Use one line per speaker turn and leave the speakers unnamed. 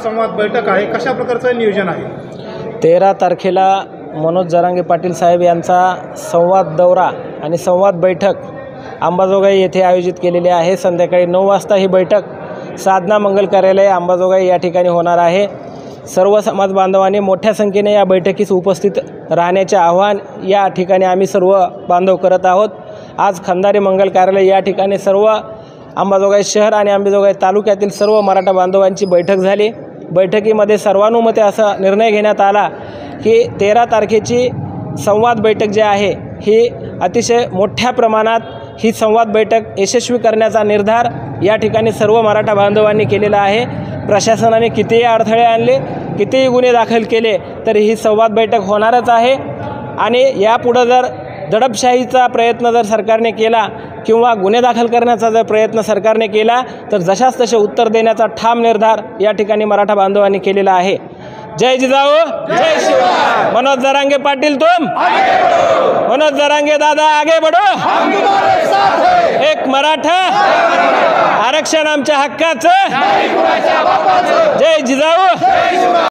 संवाद बैठक आहे, कशा प्रकारचं नियोजन आहे?
13 तारखेला मनोज जरांगे पाटील साहेब यांचा संवाद दौरा आणि संवाद बैठक अंबाजोगाई येथे आयोजित केलेली आहे। संध्याकाळी 9 वाजता ही बैठक साधना मंगल कार्यालय अंबाजोगाई या ठिकाणी होणार आहे। सर्व समाज बांधवांनी मोठ्या संख्येने या बैठकीस उपस्थित राहण्याचे आवाहन या ठिकाणी आम्ही सर्व बांधव करत आहोत। आज खंदारी मंगल कार्यालय या ठिकाणी सर्व अंबाजोगाई शहर आणि अंबाजोगाई तालुक्यातील सर्व मराठा बांधवांची बैठक झाली। बैठकीमध्ये सर्वानुमते असा निर्णय घेण्यात आला की 13 तारखेची संवाद बैठक जी आहे ही अतिशय मोठ्या प्रमाणात ही संवाद बैठक यशस्वी करण्याचा निर्धार या ठिकाणी सर्व मराठा बांधवांनी केलेला आहे। प्रशासनाने कितीही अडथळे आणले, कितीही गुन्हे दाखल केले तरी ही संवाद बैठक होणारच आहे। आणि यापुढे जर दडपशाहीचा प्रयत्न जर सरकारने केला किंवा गुन्हे दाखल करण्याचा जर प्रयत्न सरकारने केला तर जशास तसे उत्तर देण्याचा ठाम निर्धार या ठिकाणी मराठा बांधवांनी केलेला आहे। जय जिजाऊ, जय शिवराय। मनोज जरांगे पाटील तुम मनोज जरांगे दादा आगे बढ़ो, एक मराठा आरक्षण आमच्या हक्काचं। जय जिजाऊ।